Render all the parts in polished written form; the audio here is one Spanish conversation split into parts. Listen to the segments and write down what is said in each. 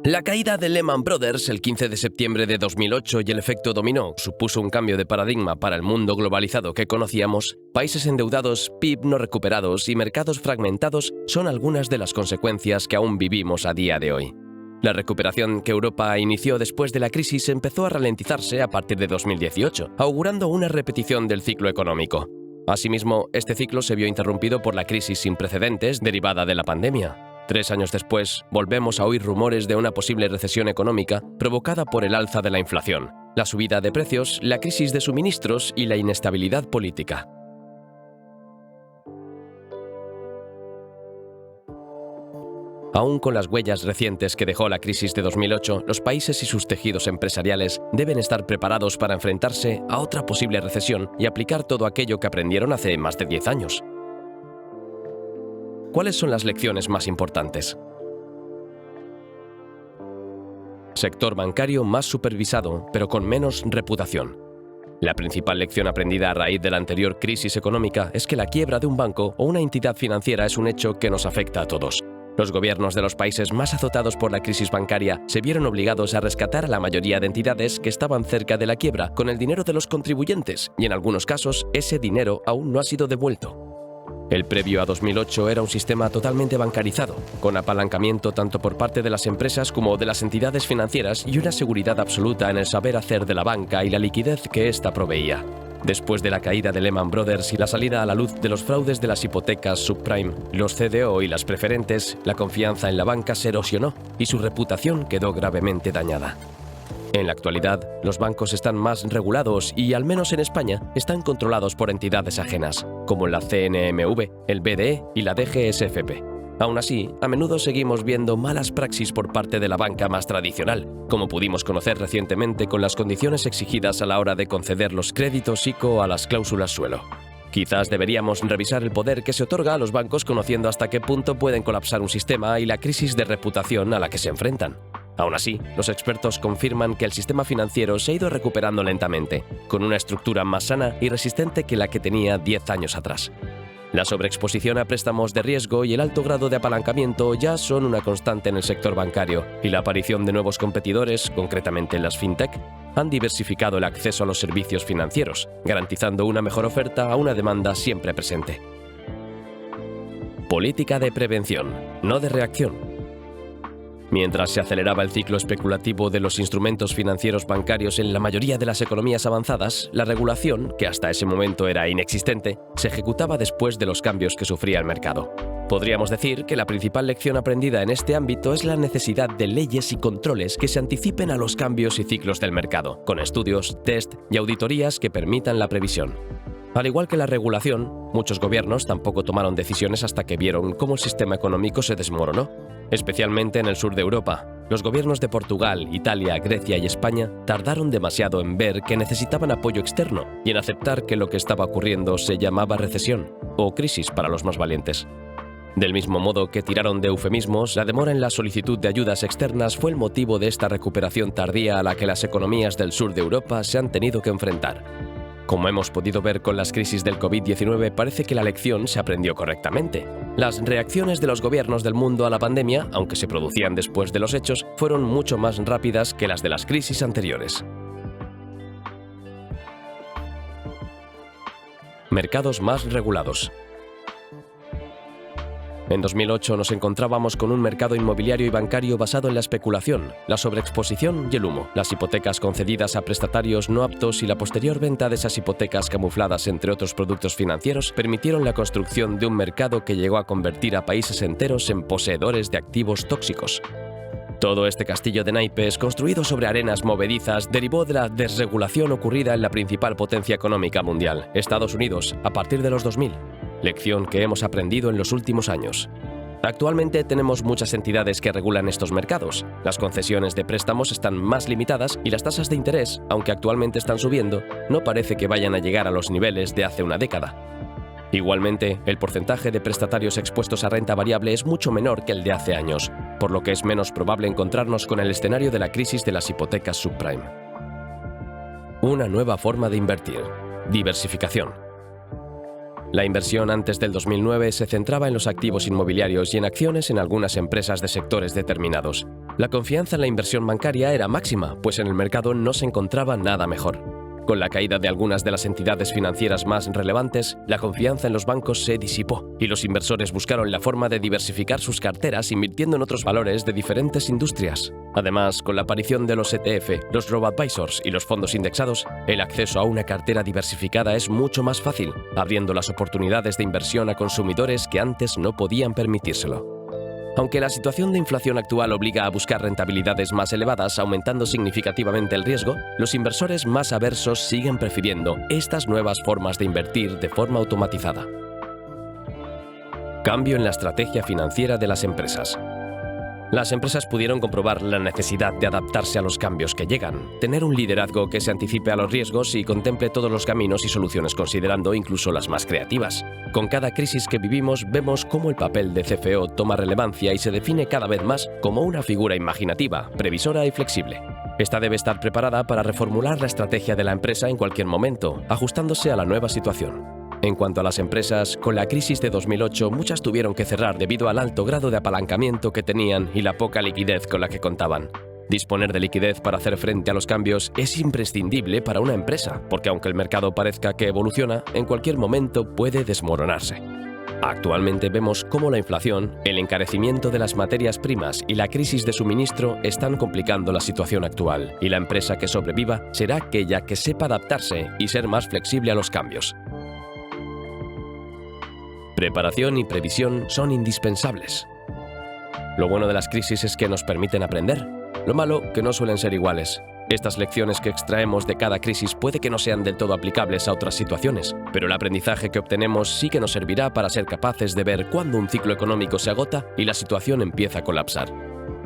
La caída de Lehman Brothers el 15 de septiembre de 2008 y el efecto dominó supuso un cambio de paradigma para el mundo globalizado que conocíamos. Países endeudados, PIB no recuperados y mercados fragmentados son algunas de las consecuencias que aún vivimos a día de hoy. La recuperación que Europa inició después de la crisis empezó a ralentizarse a partir de 2018, augurando una repetición del ciclo económico. Asimismo, este ciclo se vio interrumpido por la crisis sin precedentes derivada de la pandemia. 3 años después, volvemos a oír rumores de una posible recesión económica provocada por el alza de la inflación, la subida de precios, la crisis de suministros y la inestabilidad política. Aún con las huellas recientes que dejó la crisis de 2008, los países y sus tejidos empresariales deben estar preparados para enfrentarse a otra posible recesión y aplicar todo aquello que aprendieron hace más de 10 años. ¿Cuáles son las lecciones más importantes? Sector bancario más supervisado, pero con menos reputación. La principal lección aprendida a raíz de la anterior crisis económica es que la quiebra de un banco o una entidad financiera es un hecho que nos afecta a todos. Los gobiernos de los países más azotados por la crisis bancaria se vieron obligados a rescatar a la mayoría de entidades que estaban cerca de la quiebra con el dinero de los contribuyentes, y en algunos casos ese dinero aún no ha sido devuelto. El previo a 2008 era un sistema totalmente bancarizado, con apalancamiento tanto por parte de las empresas como de las entidades financieras y una seguridad absoluta en el saber hacer de la banca y la liquidez que ésta proveía. Después de la caída de Lehman Brothers y la salida a la luz de los fraudes de las hipotecas subprime, los CDO y las preferentes, la confianza en la banca se erosionó y su reputación quedó gravemente dañada. En la actualidad, los bancos están más regulados y, al menos en España, están controlados por entidades ajenas, como la CNMV, el BDE y la DGSFP. Aún así, a menudo seguimos viendo malas praxis por parte de la banca más tradicional, como pudimos conocer recientemente con las condiciones exigidas a la hora de conceder los créditos ICO a las cláusulas suelo. Quizás deberíamos revisar el poder que se otorga a los bancos conociendo hasta qué punto pueden colapsar un sistema y la crisis de reputación a la que se enfrentan. Aún así, los expertos confirman que el sistema financiero se ha ido recuperando lentamente, con una estructura más sana y resistente que la que tenía 10 años atrás. La sobreexposición a préstamos de riesgo y el alto grado de apalancamiento ya son una constante en el sector bancario, y la aparición de nuevos competidores, concretamente las fintech, han diversificado el acceso a los servicios financieros, garantizando una mejor oferta a una demanda siempre presente. Política de prevención, no de reacción. Mientras se aceleraba el ciclo especulativo de los instrumentos financieros bancarios en la mayoría de las economías avanzadas, la regulación, que hasta ese momento era inexistente, se ejecutaba después de los cambios que sufría el mercado. Podríamos decir que la principal lección aprendida en este ámbito es la necesidad de leyes y controles que se anticipen a los cambios y ciclos del mercado, con estudios, test y auditorías que permitan la previsión. Al igual que la regulación, muchos gobiernos tampoco tomaron decisiones hasta que vieron cómo el sistema económico se desmoronó, especialmente en el sur de Europa. Los gobiernos de Portugal, Italia, Grecia y España tardaron demasiado en ver que necesitaban apoyo externo y en aceptar que lo que estaba ocurriendo se llamaba recesión, o crisis para los más valientes. Del mismo modo que tiraron de eufemismos, la demora en la solicitud de ayudas externas fue el motivo de esta recuperación tardía a la que las economías del sur de Europa se han tenido que enfrentar. Como hemos podido ver con las crisis del COVID-19, parece que la lección se aprendió correctamente. Las reacciones de los gobiernos del mundo a la pandemia, aunque se producían después de los hechos, fueron mucho más rápidas que las de las crisis anteriores. Mercados más regulados. En 2008 nos encontrábamos con un mercado inmobiliario y bancario basado en la especulación, la sobreexposición y el humo, las hipotecas concedidas a prestatarios no aptos y la posterior venta de esas hipotecas camufladas entre otros productos financieros permitieron la construcción de un mercado que llegó a convertir a países enteros en poseedores de activos tóxicos. Todo este castillo de naipes, construido sobre arenas movedizas, derivó de la desregulación ocurrida en la principal potencia económica mundial, Estados Unidos, a partir de los 2000. Lección que hemos aprendido en los últimos años. Actualmente tenemos muchas entidades que regulan estos mercados. Las concesiones de préstamos están más limitadas y las tasas de interés, aunque actualmente están subiendo, no parece que vayan a llegar a los niveles de hace una década. Igualmente, el porcentaje de prestatarios expuestos a renta variable es mucho menor que el de hace años, por lo que es menos probable encontrarnos con el escenario de la crisis de las hipotecas subprime. Una nueva forma de invertir. Diversificación. La inversión antes del 2009 se centraba en los activos inmobiliarios y en acciones en algunas empresas de sectores determinados. La confianza en la inversión bancaria era máxima, pues en el mercado no se encontraba nada mejor. Con la caída de algunas de las entidades financieras más relevantes, la confianza en los bancos se disipó y los inversores buscaron la forma de diversificar sus carteras invirtiendo en otros valores de diferentes industrias. Además, con la aparición de los ETF, los robo-advisors y los fondos indexados, el acceso a una cartera diversificada es mucho más fácil, abriendo las oportunidades de inversión a consumidores que antes no podían permitírselo. Aunque la situación de inflación actual obliga a buscar rentabilidades más elevadas, aumentando significativamente el riesgo, los inversores más aversos siguen prefiriendo estas nuevas formas de invertir de forma automatizada. Cambio en la estrategia financiera de las empresas. Las empresas pudieron comprobar la necesidad de adaptarse a los cambios que llegan, tener un liderazgo que se anticipe a los riesgos y contemple todos los caminos y soluciones considerando incluso las más creativas. Con cada crisis que vivimos vemos cómo el papel de CFO toma relevancia y se define cada vez más como una figura imaginativa, previsora y flexible. Esta debe estar preparada para reformular la estrategia de la empresa en cualquier momento, ajustándose a la nueva situación. En cuanto a las empresas, con la crisis de 2008 muchas tuvieron que cerrar debido al alto grado de apalancamiento que tenían y la poca liquidez con la que contaban. Disponer de liquidez para hacer frente a los cambios es imprescindible para una empresa, porque aunque el mercado parezca que evoluciona, en cualquier momento puede desmoronarse. Actualmente vemos cómo la inflación, el encarecimiento de las materias primas y la crisis de suministro están complicando la situación actual, y la empresa que sobreviva será aquella que sepa adaptarse y ser más flexible a los cambios. Preparación y previsión son indispensables. Lo bueno de las crisis es que nos permiten aprender. Lo malo, que no suelen ser iguales. Estas lecciones que extraemos de cada crisis puede que no sean del todo aplicables a otras situaciones, pero el aprendizaje que obtenemos sí que nos servirá para ser capaces de ver cuándo un ciclo económico se agota y la situación empieza a colapsar.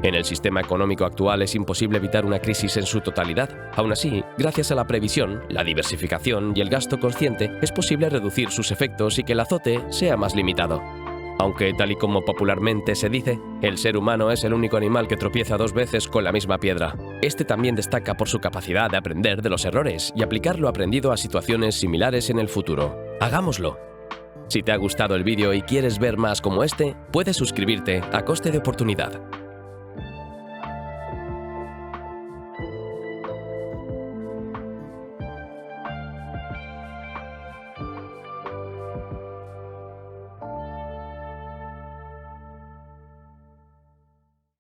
En el sistema económico actual es imposible evitar una crisis en su totalidad. Aún así, gracias a la previsión, la diversificación y el gasto consciente, es posible reducir sus efectos y que el azote sea más limitado. Aunque, tal y como popularmente se dice, el ser humano es el único animal que tropieza 2 veces con la misma piedra. Este también destaca por su capacidad de aprender de los errores y aplicar lo aprendido a situaciones similares en el futuro. ¡Hagámoslo! Si te ha gustado el vídeo y quieres ver más como este, puedes suscribirte a coste de oportunidad.